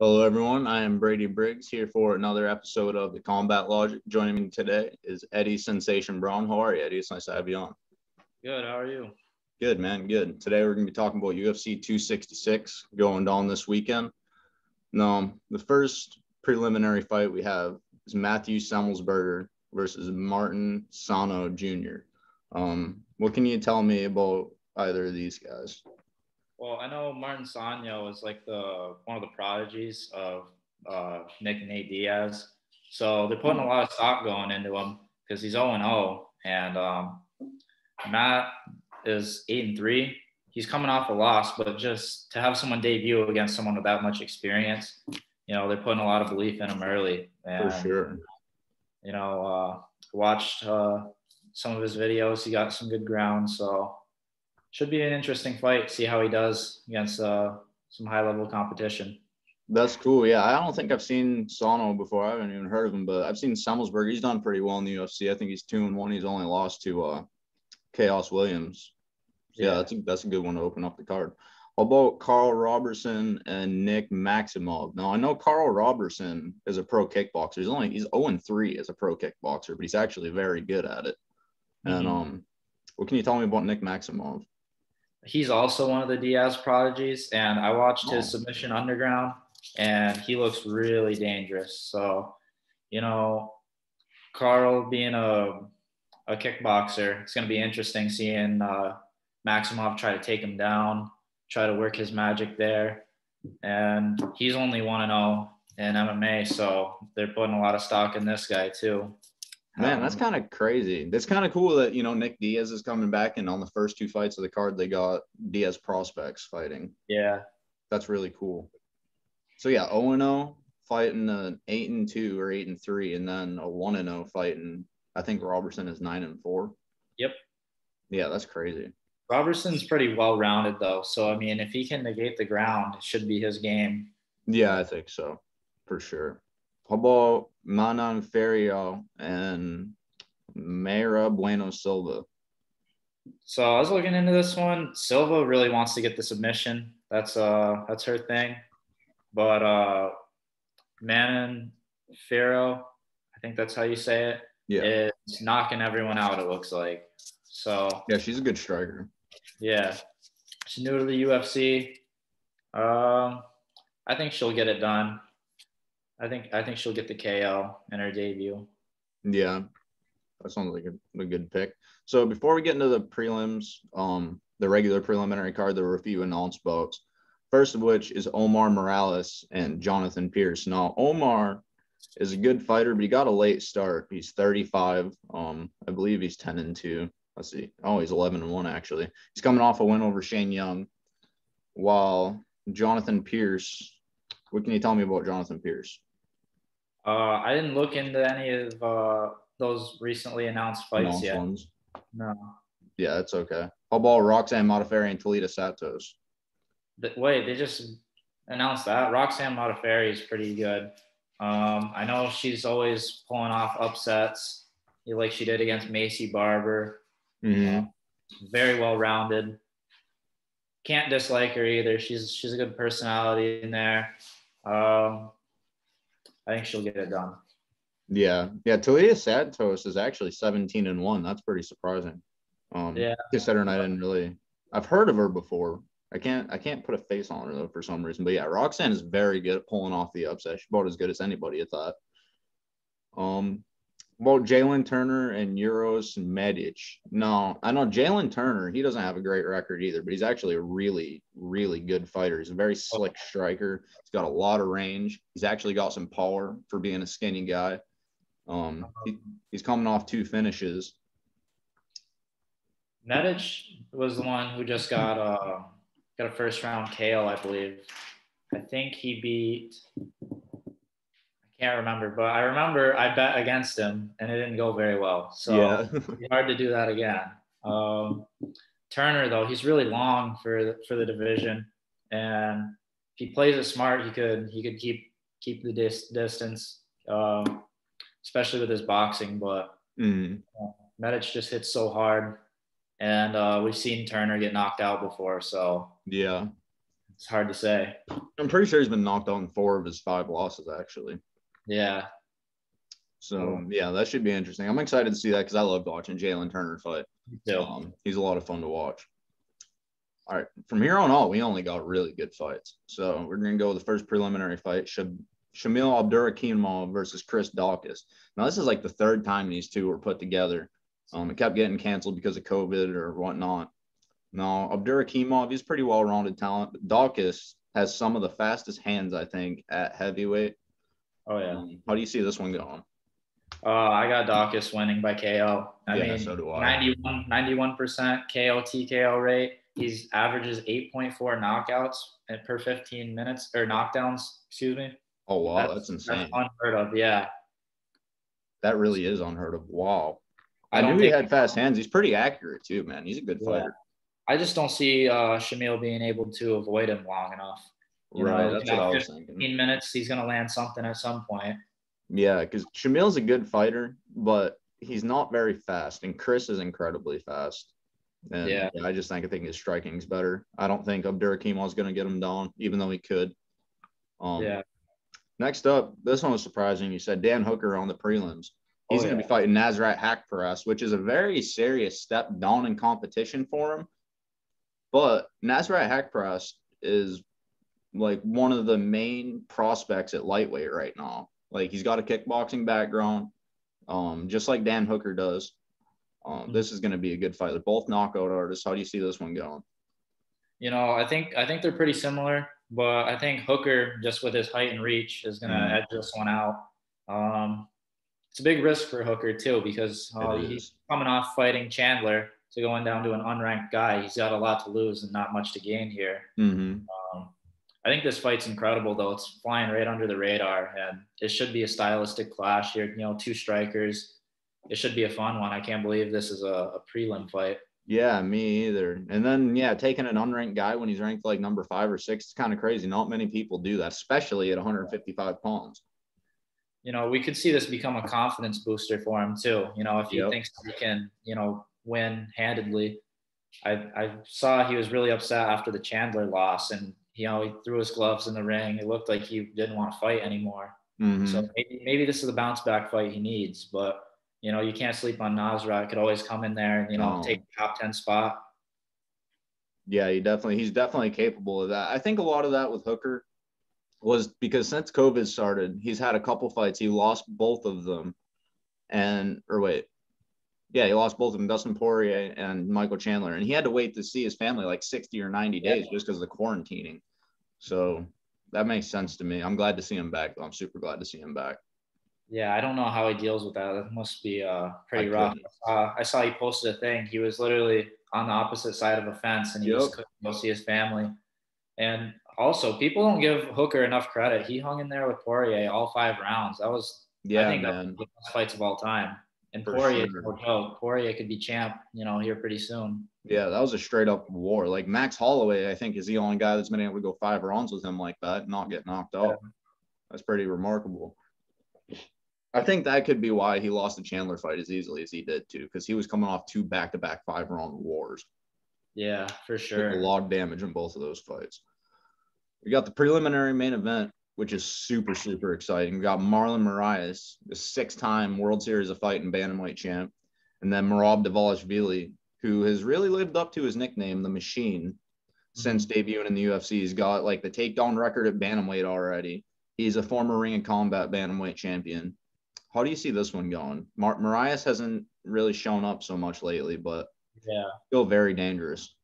Hello, everyone. I am Brady Briggs here for another episode of the Combat Logic. Joining me today is Eddie Sensation Brown. How are you, Eddie? It's nice to have you on. Good. How are you? Good, man. Good. Today we're going to be talking about UFC 266 going down this weekend. Now, the first preliminary fight we have is Matthew Semelsberger versus Martin Sano Jr. What can you tell me about either of these guys? Well, I know Martin Sano is like one of the prodigies of Nick and Nate Diaz. So they're putting a lot of stock going into him because he's 0-0. And Matt is 8-3. He's coming off a loss, but just to have someone debut against someone with that much experience, they're putting a lot of belief in him early. And, For sure. Watched some of his videos. He got some good ground. So should be an interesting fight. See how he does against some high-level competition. That's cool. Yeah, I don't think I've seen Sano before. I haven't even heard of him, but I've seen Semelsberger. He's done pretty well in the UFC. I think he's 2-1. He's only lost to Chaos Williams. Yeah, that's a good one to open up the card. How about Carl Robertson and Nick Maximov? Now, I know Carl Robertson is a pro kickboxer. He's 0-3 as a pro kickboxer, but he's actually very good at it. Mm-hmm. And what can you tell me about Nick Maximov? He's also one of the Diaz prodigies, and I watched his submission underground, and he looks really dangerous. So, Carl being a kickboxer, it's going to be interesting seeing Maximov try to take him down, try to work his magic there. And he's only 1-0 in MMA, so they're putting a lot of stock in this guy too. Man, that's kind of crazy. That's kind of cool that, Nick Diaz is coming back, and on the first two fights of the card, they got Diaz prospects fighting. Yeah. That's really cool. So, yeah, 0-0 fighting an 8-2 or 8-3, and then a 1-0 fighting, I think Robertson is 9-4. Yep. Yeah, that's crazy. Robertson's pretty well-rounded, though. So, I mean, if he can negate the ground, it should be his game. Yeah, I think so, for sure. How about Manan Ferrial and Mayra Bueno Silva? So I was looking into this one. Silva really wants to get the submission. That's her thing. But Manan Ferrial, I think that's how you say it. Yeah. Is knocking everyone out, it looks like. So yeah, she's a good striker. Yeah. She's new to the UFC. I think she'll get it done. I think she'll get the KO in her debut. Yeah, that sounds like a good pick. So before we get into the prelims, the regular preliminary card, there were a few announced bouts. First of which is Omar Morales and Jonathan Pierce. Now, Omar is a good fighter, but he got a late start. He's 35. I believe he's 10-2. Let's see. Oh, he's 11-1 actually. He's coming off a win over Shane Young. While Jonathan Pierce, what can you tell me about Jonathan Pierce? I didn't look into any of those recently announced fights yet. Ones. No. Yeah, that's okay. How about Roxanne Modafferi and Talita Santos? Wait, they just announced that? Roxanne Modafferi is pretty good. I know she's always pulling off upsets, like she did against Macy Barber. Mm-hmm. Very well-rounded. Can't dislike her either. She's a good personality in there. I think she'll get it done. Yeah. Talita Santos is actually 17-1. That's pretty surprising. Considering I've heard of her before. I can't put a face on her though for some reason. But yeah, Roxanne is very good at pulling off the upset. She's about as good as anybody at that. About Jalen Turner and Uros Medic. No, I know Jalen Turner, he doesn't have a great record either, but he's actually a really, really good fighter. He's a very slick striker. He's got a lot of range. He's actually got some power for being a skinny guy. He's coming off 2 finishes. Medic was the one who just got a first round KO, I believe. I think he beat, I can't remember, but I remember I bet against him and it didn't go very well. So It's hard to do that again. Turner, though, he's really long for the division, and if he plays it smart, he could keep the distance, especially with his boxing. But Medic just hits so hard, and we've seen Turner get knocked out before, so yeah, it's hard to say. I'm pretty sure he's been knocked out in 4 of his 5 losses, actually. Yeah. So, yeah, that should be interesting. I'm excited to see that because I loved watching Jalen Turner fight. Me too. He's a lot of fun to watch. All right, from here on out, we only got really good fights. So we're going to go with the first preliminary fight, Shamil Abdurakhimov versus Chris Daukaus. Now, this is like the 3rd time these two were put together. It kept getting canceled because of COVID or whatnot. Now, Abdurakhimov, he's pretty well-rounded talent, but Daukaus has some of the fastest hands, I think, at heavyweight. Oh, yeah. How do you see this one going? I got Daukaus winning by KO. I mean, so do I. 91% KO TKO rate. He's averages 8.4 knockouts per 15 minutes, or knockdowns, excuse me. Oh, wow, that's insane. That's unheard of, yeah. That really is unheard of. Wow. I knew he had fast hands. He's pretty accurate, too, man. He's a good fighter. I just don't see Shamil being able to avoid him long enough. Right, that's what I was thinking. 15 minutes, he's going to land something at some point. Yeah, because Shamil's a good fighter, but he's not very fast, and Chris is incredibly fast. And yeah, I think his striking's better. I don't think Abdurakhimov is going to get him down, even though he could. Yeah. Next up, this one was surprising. You said Dan Hooker on the prelims. He's going to be fighting Nasrat Haqparast, which is a very serious step down in competition for him. But Nasrat Haqparast is like one of the main prospects at lightweight right now. Like, he's got a kickboxing background, just like Dan Hooker does. This is going to be a good fight. They're both knockout artists. How do you see this one going? I think they're pretty similar, but I think Hooker, just with his height and reach, is going to edge this one out. It's a big risk for Hooker too, because he's coming off fighting Chandler to going down to an unranked guy. He's got a lot to lose and not much to gain here. I think this fight's incredible, though. It's flying right under the radar, and it should be a stylistic clash here. 2 strikers. It should be a fun one. I can't believe this is a prelim fight. Yeah, me either. And then, taking an unranked guy when he's ranked like number 5 or 6, it's kind of crazy. Not many people do that, especially at 155 pounds. We could see this become a confidence booster for him too. If he thinks he can, win handedly. I saw he was really upset after the Chandler loss, and he threw his gloves in the ring. It looked like he didn't want to fight anymore. So maybe this is the bounce back fight he needs. But you can't sleep on Nasrat. Could always come in there and take the top 10 spot. Yeah, he's definitely capable of that. I think a lot of that with Hooker was because since COVID started, he's had a couple fights. He lost both of them, he lost both of them, Dustin Poirier and Michael Chandler, and he had to wait to see his family like 60 or 90 days just because of the quarantining. So that makes sense to me. I'm glad to see him back, though. I'm super glad to see him back. Yeah, I don't know how he deals with that. That must be pretty rough. I saw he posted a thing. He was literally on the opposite side of a fence, and he just couldn't go see his family. And also, people don't give Hooker enough credit. He hung in there with Poirier all 5 rounds. That was, I think, that was the best fights of all time. And Poirier, no joke. Poirier could be champ, here pretty soon. Yeah, that was a straight up war. Like Max Holloway, I think, is the only guy that's been able to go 5 rounds with him like that, and not get knocked out. That's pretty remarkable. I think that could be why he lost the Chandler fight as easily as he did too, because he was coming off 2 back-to-back 5-round wars. Yeah, for sure. Took a lot of damage in both of those fights. We got the preliminary main event, which is super, super exciting. We got Marlon Moraes, the 6-time World Series of Fighting bantamweight champ, and then Merab Dvalishvili, who has really lived up to his nickname, the Machine, since debuting in the UFC. He's got like the takedown record at bantamweight already. He's a former Ring of Combat bantamweight champion. How do you see this one going? Moraes hasn't really shown up so much lately, but still very dangerous.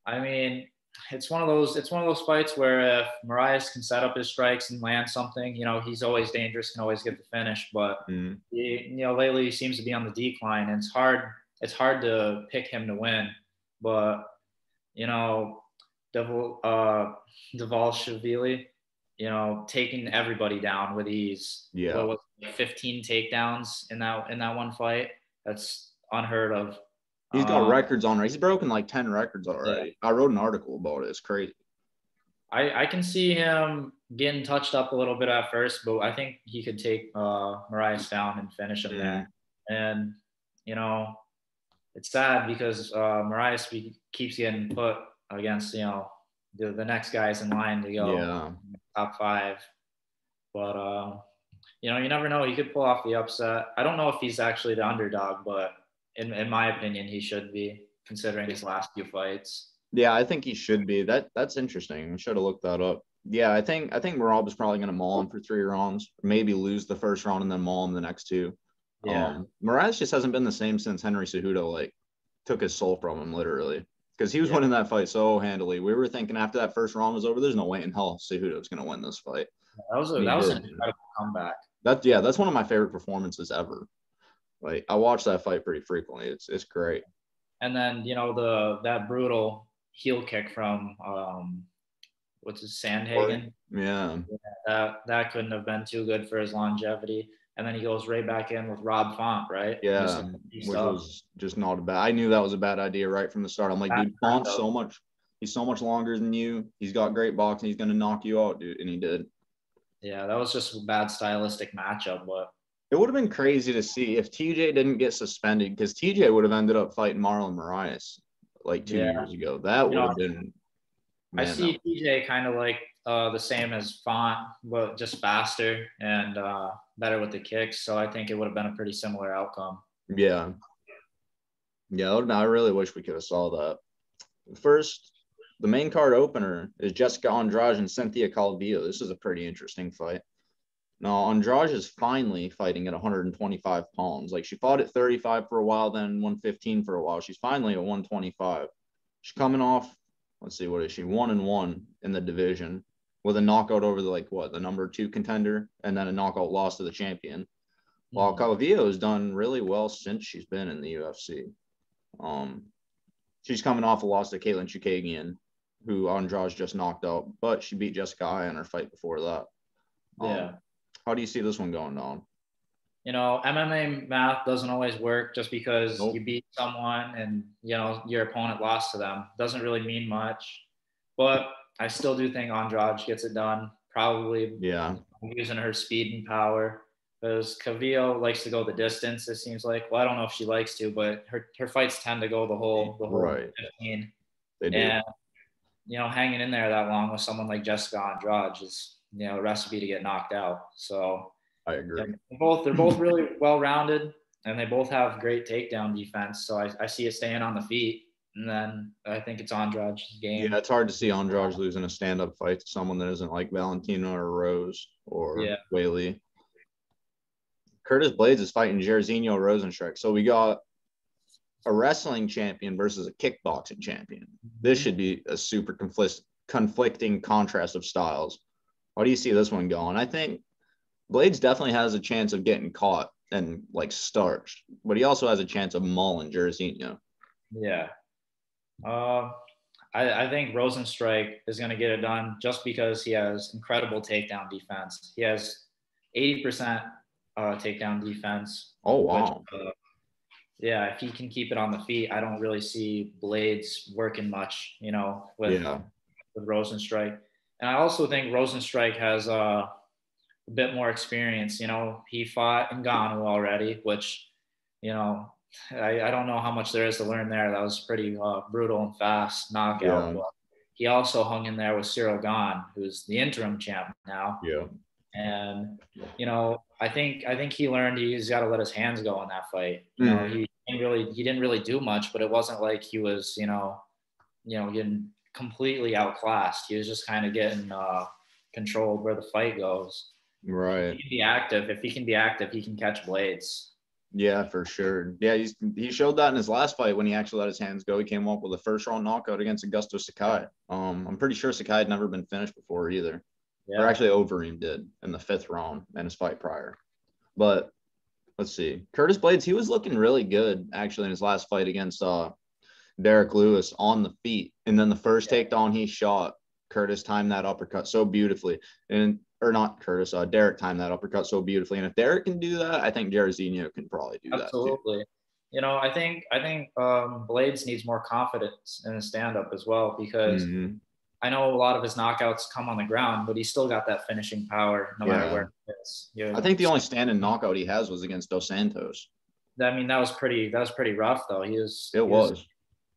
I mean, it's one of those fights where if Moraes can set up his strikes and land something, he's always dangerous, can always get the finish. But lately he seems to be on the decline, and it's hard to pick him to win. But Dvalishvili, taking everybody down with ease. Yeah. What was it, 15 takedowns in that one fight? That's unheard of. He's got records on. He's broken like 10 records already. Yeah. I wrote an article about it. It's crazy. I can see him getting touched up a little bit at first, but I think he could take Moraes down and finish him there. And, it's sad because Moraes keeps getting put against, the next guys in line to go. Yeah. top 5. But you know, you never know. He could pull off the upset. I don't know if he's actually the underdog, but in my opinion, he should be, considering his last few fights. Yeah, I think he should be. That's interesting. I should have looked that up. Yeah, I think Merab is probably going to maul him for 3 rounds, maybe lose the first round and then maul him the next 2. Yeah. Moraes just hasn't been the same since Henry Cejudo like took his soul from him literally, because he was winning that fight so handily. We were thinking after that first round was over, there's no way in hell Cejudo was going to win this fight. That was an incredible comeback. That's one of my favorite performances ever. Like I watch that fight pretty frequently. It's great. And then, you know, that brutal heel kick from what's his Sandhagen? Yeah. That couldn't have been too good for his longevity. And then he goes right back in with Rob Font, right? Yeah, which was just not a bad. I knew that was a bad idea right from the start. I'm like, dude, Font's he's so much longer than you. He's got great boxing. He's gonna knock you out, dude, and he did. Yeah, that was just a bad stylistic matchup, but it would have been crazy to see if TJ didn't get suspended, because TJ would have ended up fighting Marlon Moraes like 2 years ago. That would have been. Man, I see TJ kind of like the same as Font, but just faster and better with the kicks. So I think it would have been a pretty similar outcome. Yeah. I really wish we could have saw that. First, the main card opener is Jessica Andrade and Cynthia Calvillo. This is a pretty interesting fight. Now, Andrade is finally fighting at 125 pounds. Like, she fought at 35 for a while, then 115 for a while. She's finally at 125. She's coming off, let's see, what is she? 1-1 in the division with a knockout over the number 2 contender, and then a knockout loss to the champion. While Calvillo has done really well since she's been in the UFC. She's coming off a loss to Caitlin Chukagian, who Andrade just knocked out, but she beat Jessica Eye in her fight before that. How do you see this one going down? You know, MMA math doesn't always work. Just because you beat someone and, you know, your opponent lost to them doesn't really mean much. But I still do think Andrade gets it done, probably using her speed and power, because Calvillo likes to go the distance, it seems like. Well, I don't know if she likes to, but her fights tend to go the whole 15. They do. And, you know, hanging in there that long with someone like Jessica Andrade is, you know, a recipe to get knocked out. So I agree. They're both really well-rounded, and they both have great takedown defense. So I see it staying on the feet, and then I think it's Andrade's game. Yeah, it's hard to see Andrade losing a stand-up fight to someone that isn't like Valentina or Rose or Whaley. Curtis Blades is fighting Jarazino Rosenstrike. So we got a wrestling champion versus a kickboxing champion. This should be a super conflicting contrast of styles. How do you see this one going? I think Blades definitely has a chance of getting caught and like starched, but he also has a chance of mauling Jarazino. Yeah. I think Rosenstrike is going to get it done just because he has incredible takedown defense. He has 80% takedown defense. Oh, wow. Which, if he can keep it on the feet, I don't really see Blades working much, you know, with Rosenstrike. And I also think Rosenstrike has a bit more experience. You know, he fought Ngannou already, which, you know, I don't know how much there is to learn there. That was pretty brutal and fast knockout. Yeah. But he also hung in there with Cyril Gane, who's the interim champ now. Yeah. And, you know, I think he learned he's got to let his hands go in that fight. You know, he didn't really do much, but it wasn't like he was, you know, getting completely outclassed. He was just kind of getting controlled where the fight goes. Right. If he can be active, he can catch Blades. Yeah, for sure. Yeah, he showed that in his last fight when he actually let his hands go. He came up with a first-round knockout against Augusto Sakai. I'm pretty sure Sakai had never been finished before either. Yeah. Or actually, Overeem did in the 5th round in his fight prior. But let's see. Curtis Blades, he was looking really good actually in his last fight against Derek Lewis on the feet. And then the first takedown he shot, Curtis timed that uppercut so beautifully. Derek timed that uppercut so beautifully. And if Derek can do that, I think Jarazino can probably do that too. Absolutely. You know, I think Blades needs more confidence in his stand-up as well, because I know a lot of his knockouts come on the ground, but he's still got that finishing power no matter where it is. I think the only standing knockout he has was against Dos Santos. I mean, that was pretty rough though. He was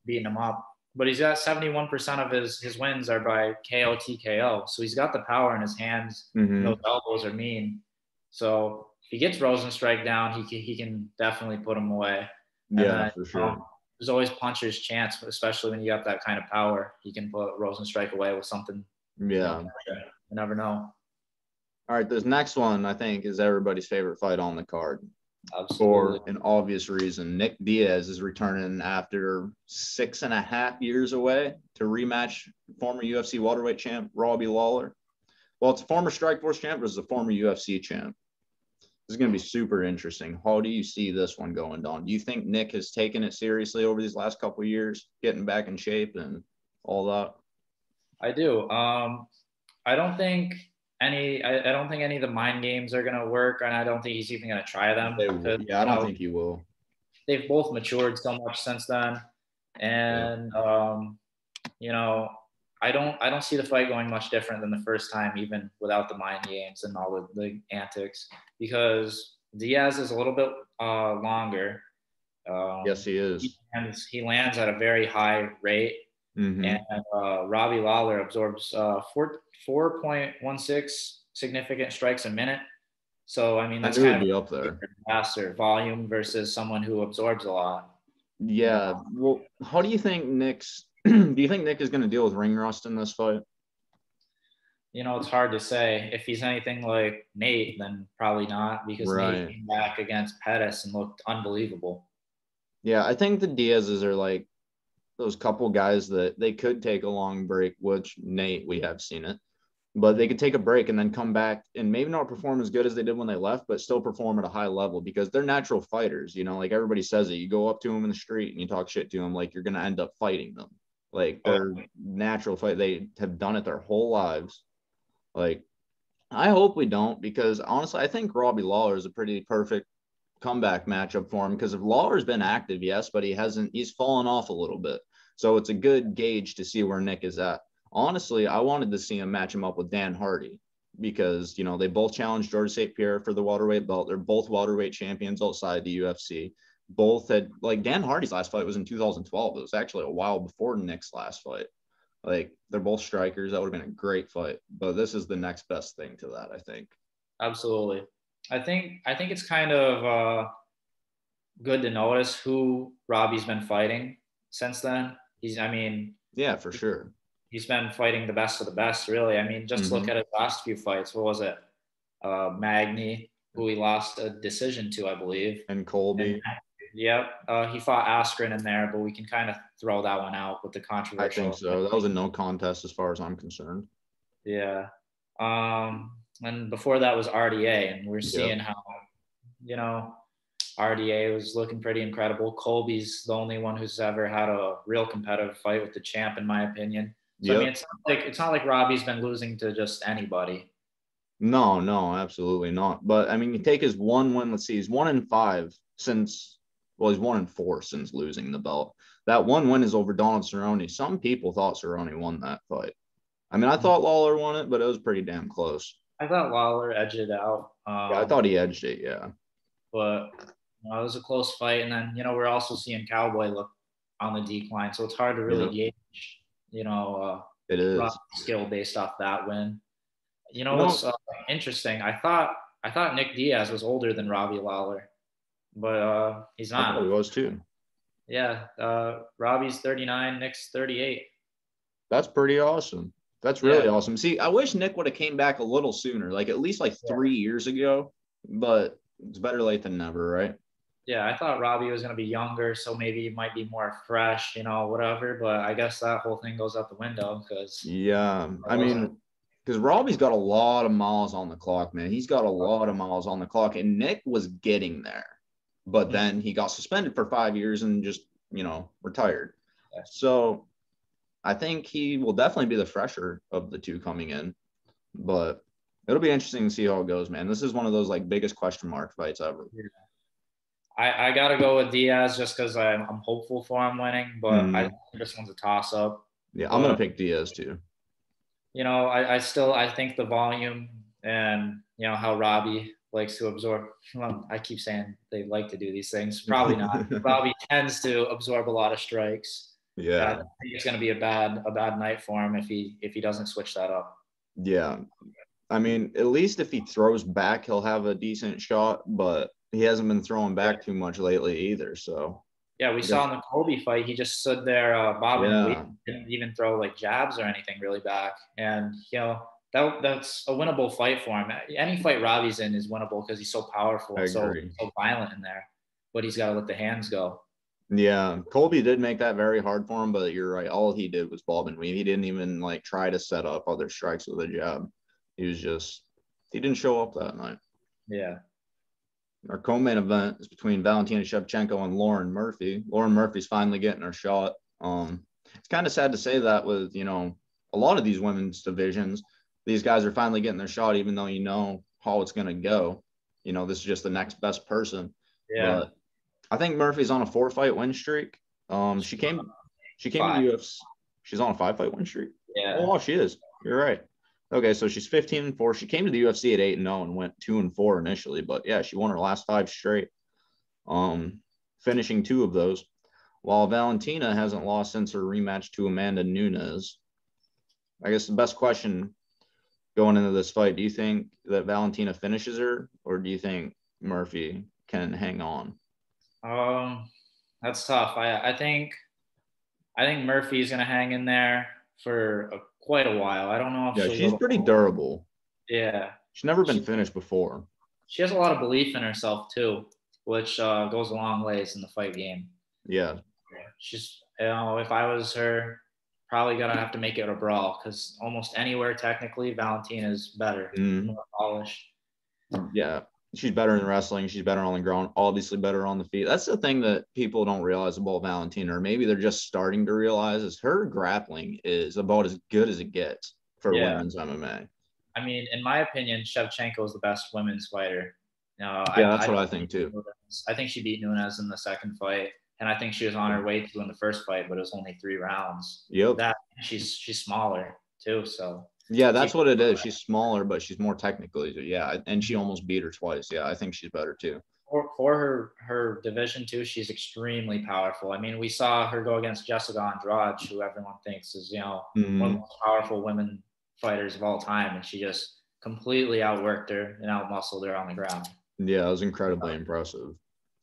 beating him up. but he's got 71% of his wins are by KO TKO. So he's got the power in his hands. Mm-hmm. Those elbows are mean. So if he gets Rosenstrike down, he can definitely put him away. Yeah, for sure. There's always puncher's chance, especially when you got that kind of power. He can put Rosenstrike away with something. Yeah. You never know. All right, this next one, I think, is everybody's favorite fight on the card. Absolutely. For an obvious reason. Nick Diaz is returning after 6.5 years away to rematch former UFC welterweight champ Robbie Lawler. Well, it's a former Strikeforce champ versus a former UFC champ. This is going to be super interesting. How do you see this one going down? Do you think Nick has taken it seriously over these last couple of years, getting back in shape and all that? I do. I don't think any of the mind games are going to work, and I don't think he's even going to try them. Yeah, I don't think he will. They've both matured so much since then, and I don't see the fight going much different than the first time, even without the mind games and all the antics, because Diaz is a little bit longer. Yes, he is. He lands at a very high rate. Mm-hmm. And Robbie Lawler absorbs 4.16 significant strikes a minute. So, I mean, that's kind of be up there. Faster volume versus someone who absorbs a lot. Yeah. Well, how do you think do you think Nick is going to deal with ring rust in this fight? It's hard to say. If he's anything like Nate, then probably not, because Nate came back against Pettis and looked unbelievable. Yeah, I think the Diaz's are like those couple guys that they could take a long break, which Nate, we have seen it, but they could take a break and then come back and maybe not perform as good as they did when they left, but still perform at a high level because they're natural fighters. Like everybody says it, you go up to them in the street and you talk shit to them, like you're going to end up fighting them. Like they're natural fight. They have done it their whole lives. Like, I hope we don't, because honestly, I think Robbie Lawler is a pretty perfect comeback matchup for him, because if Lawler's been active, yes, but he's fallen off a little bit. So it's a good gauge to see where Nick is at. Honestly, I wanted to see him match him up with Dan Hardy, because, they both challenged George St. Pierre for the welterweight belt. They're both welterweight champions outside the UFC. Both had, like, Dan Hardy's last fight was in 2012. It was actually a while before Nick's last fight. Like, they're both strikers. That would have been a great fight. But this is the next best thing to that, I think. Absolutely. I think it's kind of good to notice who Robbie's been fighting since then. Yeah, for sure. He's been fighting the best of the best, really. I mean, just look at his last few fights. What was it? Magny, who he lost a decision to, I believe. And Colby. Yep. He fought Askren in there, but we can kind of throw that one out with the controversial. I think so. That was a no contest as far as I'm concerned. Yeah. And before that was RDA, and we're seeing how, RDA was looking pretty incredible. Colby's the only one who's ever had a real competitive fight with the champ, in my opinion. So, I mean, it's not like Robbie's been losing to just anybody. No, absolutely not. But, I mean, you take his one win. Let's see. He's 1-5 since – well, he's 1-4 since losing the belt. That one win is over Donald Cerrone. Some people thought Cerrone won that fight. I mean, I thought Lawler won it, but it was pretty damn close. I thought Lawler edged it out. Yeah, I thought he edged it, yeah. But it was a close fight. And then, we're also seeing Cowboy look on the decline. So it's hard to really gauge, it is skill based off that win. What's interesting? I thought Nick Diaz was older than Robbie Lawler, but he's not. I thought he was too. Yeah, Robbie's 39, Nick's 38. That's pretty awesome. That's really awesome. See, I wish Nick would have came back a little sooner, like at least 3 years ago, but it's better late than never, right? Yeah, I thought Robbie was going to be younger, so maybe he might be more fresh, whatever. But I guess that whole thing goes out the window because. Yeah, I mean, because Robbie's got a lot of miles on the clock, man. He's got a lot of miles on the clock, and Nick was getting there. But then he got suspended for 5 years and just, retired. Yeah. So I think he will definitely be the fresher of the two coming in. But it'll be interesting to see how it goes, man. This is one of those, biggest question mark fights ever. Yeah. I got to go with Diaz just because I'm hopeful for him winning, but I think this one's a toss-up. Yeah, I'm going to pick Diaz too. I think the volume and, how Robbie likes to absorb. Well, I keep saying they like to do these things. Probably not. Robbie tends to absorb a lot of strikes. Yeah. I think it's going to be a bad night for him if he doesn't switch that up. Yeah. I mean, at least if he throws back, he'll have a decent shot, but he hasn't been throwing back too much lately either. So, Yeah, we saw in the Colby fight, he just stood there bobbing and yeah, weaving, didn't even throw like jabs or anything really back. And, that's a winnable fight for him. Any fight Robbie's in is winnable because he's so powerful I and so agree. violent in there. But he's got to let the hands go. Yeah, Colby did make that very hard for him, but you're right. All he did was bob and weave. He didn't even like try to set up other strikes with a jab. He didn't show up that night. Yeah. Our co-main event is between Valentina Shevchenko and Lauren Murphy. Lauren Murphy's finally getting her shot. It's kind of sad to say that with, a lot of these women's divisions, these guys are finally getting their shot, even though you know how it's going to go. This is just the next best person. Yeah. But I think Murphy's on a 4-fight win streak. She came to the UFC. She's on a 5-fight win streak. Yeah. Oh, she is. You're right. Okay, so she's 15-4. She came to the UFC at 8-0 and went 2-4 initially, but yeah, she won her last 5 straight. Finishing 2 of those. While Valentina hasn't lost since her rematch to Amanda Nunes. I guess the best question going into this fight, do you think that Valentina finishes her, or do you think Murphy can hang on? That's tough. I think Murphy's gonna hang in there for quite a while. I don't know if Yeah, she's pretty durable. Yeah, she's never been finished before. She has a lot of belief in herself too, which goes a long ways in the fight game. Yeah, she's if I was her, probably gonna have to make it a brawl because almost anywhere technically Valentina is better, more polished. Yeah. She's better in wrestling. She's better on the ground, obviously better on the feet. That's the thing that people don't realize about Valentina, or maybe they're just starting to realize, is her grappling is about as good as it gets for women's MMA. I mean, in my opinion, Shevchenko is the best women's fighter. That's what I think too. I think she beat Nunes in the second fight, and I think she was on her way to in the first fight, but it was only 3 rounds. Yep. She's smaller too, so. Yeah, that's what it is. She's smaller, but she's more technically. Yeah, and she almost beat her twice. Yeah, I think she's better too. For her division too, she's extremely powerful. I mean, we saw her go against Jessica Andrade, who everyone thinks is one of the most powerful women fighters of all time, and she just completely outworked her and outmuscled her on the ground. Yeah, it was incredibly impressive.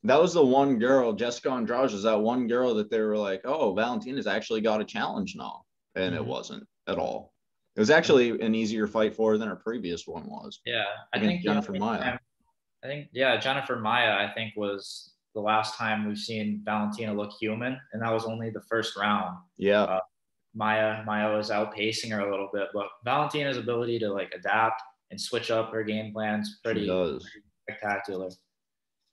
That was the one girl, Jessica Andrade, is that one girl that they were like, oh, Valentina's actually got a challenge now, and it wasn't at all. It was actually an easier fight for her than her previous one was. Yeah, I think Jennifer Maia. Jennifer Maia, I think, was the last time we've seen Valentina look human, and that was only the first round. Yeah. Maia was outpacing her a little bit, but Valentina's ability to adapt and switch up her game plans pretty spectacular.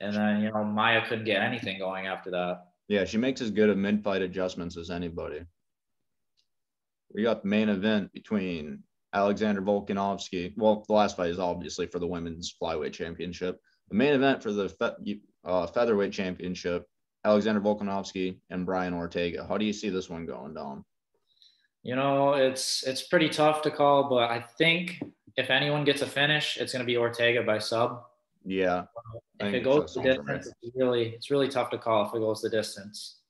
And then Maia couldn't get anything going after that. Yeah, she makes as good of mid-fight adjustments as anybody. We got the main event between Alexander Volkonovsky. Well, the last fight is obviously for the women's flyweight championship. The main event for the featherweight championship, Alexander Volkonovsky and Brian Ortega. How do you see this one going down? It's pretty tough to call, but I think if anyone gets a finish, it's going to be Ortega by sub. Yeah. If it goes the distance, it's really tough to call if it goes the distance.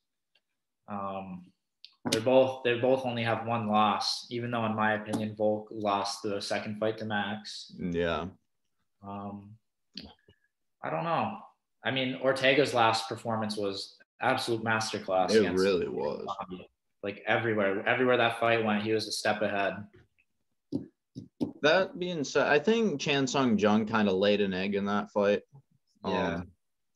They both only have 1 loss, even though in my opinion Volk lost the second fight to Max. Yeah. I don't know. I mean, Ortega's last performance was absolute masterclass. It really was. Everywhere that fight went, he was a step ahead. That being said, I think Chan Sung Jung kind of laid an egg in that fight. Yeah.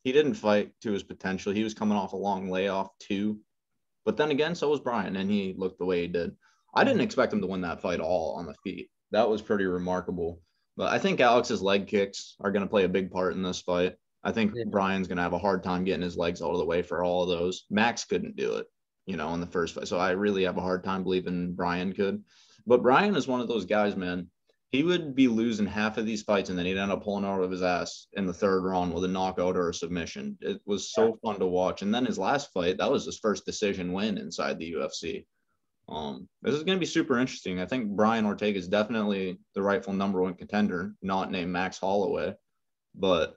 He didn't fight to his potential. He was coming off a long layoff too. But then again, so was Brian, and he looked the way he did. I didn't expect him to win that fight all on the feet. That was pretty remarkable. But I think Alex's leg kicks are going to play a big part in this fight. I think Brian's going to have a hard time getting his legs out of the way for all of those. Max couldn't do it, in the first fight. So I really have a hard time believing Brian could. But Brian is one of those guys, man. He would be losing half of these fights, and then he'd end up pulling out of his ass in the 3rd round with a knockout or a submission. It was so fun to watch. And then his last fight, that was his first decision win inside the UFC. This is going to be super interesting. I think Brian Ortega is definitely the rightful #1 contender, not named Max Holloway. But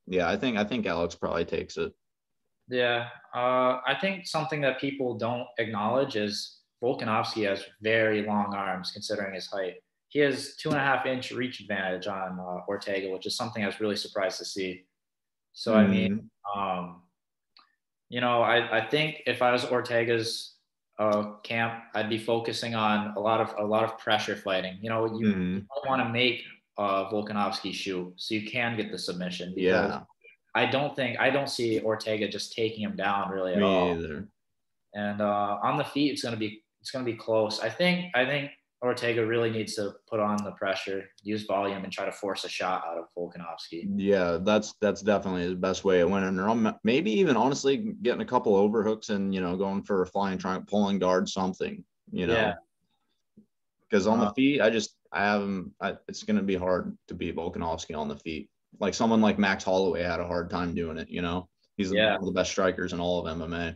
yeah, I think Alex probably takes it. Yeah. I think something that people don't acknowledge is Volkanovski has very long arms considering his height. He has 2.5-inch reach advantage on Ortega, which is something I was really surprised to see. So, I mean, Mm, um, I think if I was Ortega's camp, I'd be focusing on a lot of pressure fighting. You mm, want to make Volkanovski shoot so you can get the submission because yeah, I don't see Ortega just taking him down really at me all. either. And on the feet, it's gonna be close. I think Ortega really needs to put on the pressure, use volume, and try to force a shot out of Volkanovski. Yeah, that's definitely the best way of winning. Or maybe even honestly getting a couple overhooks and going for a flying triangle, pulling guard, something. You Yeah. know, because on the Uh, feet, it's going to be hard to beat Volkanovski on the feet. Like someone like Max Holloway had a hard time doing it. He's yeah. one of the best strikers in all of MMA.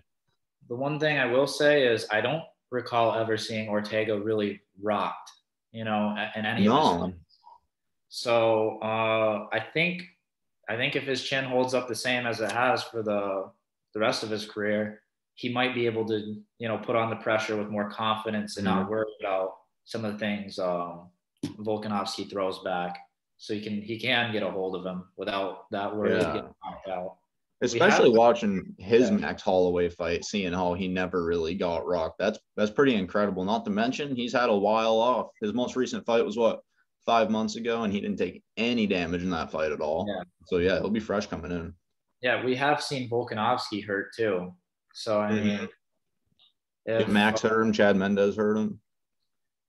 The one thing I will say is I don't recall ever seeing Ortega really rocked, in any of his fights. No, So I think if his chin holds up the same as it has for the rest of his career, he might be able to put on the pressure with more confidence and not mm, worry about some of the things Volkanovski throws back. So he can get a hold of him without that worry of yeah. getting knocked out. We have Especially watching his yeah Max Holloway fight, seeing how he never really got rocked. That's pretty incredible. Not to mention he's had a while off. His most recent fight was what, 5 months ago, and he didn't take any damage in that fight at all. yeah So yeah, he'll be fresh coming in. yeah we have seen Volkanovski hurt too. So I mean, Mhm. Yeah, if Max hurt him. Chad Mendez hurt him.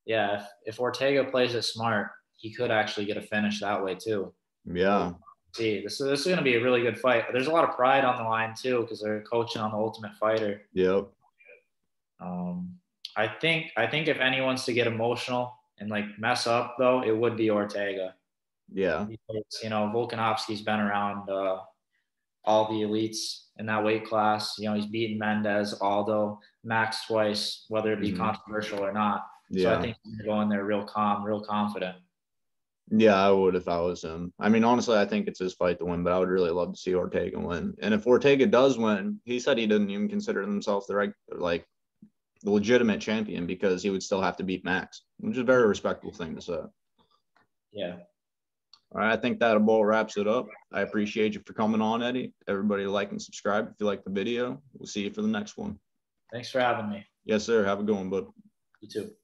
yeah, if Ortega plays it smart, he could actually get a finish that way too. We'll Yeah. see. This is going to be a really good fight. There's a lot of pride on the line too because they're coaching on the Ultimate Fighter. Yep. Um, I think if anyone's to get emotional and like mess up though, it would be Ortega Yeah. because Volkanovski's been around all the elites in that weight class. He's beaten Mendez, Aldo, Max twice, whether it be Mhm. controversial or not. So I Yeah. think he's going to go in there real calm, real confident. Yeah, I would if I was him. I mean, honestly, I think it's his fight to win, but I would really love to see Ortega win. And if Ortega does win, he said he didn't even consider himself the legitimate champion because he would still have to beat Max, which is a very respectable thing to say. All Yeah. right, I think that about wraps it up. I appreciate you for coming on, Eddie. Everybody like and subscribe if you like the video. We'll see you for the next one. Thanks for having me. Yes, sir. Have a good one, bud. You too.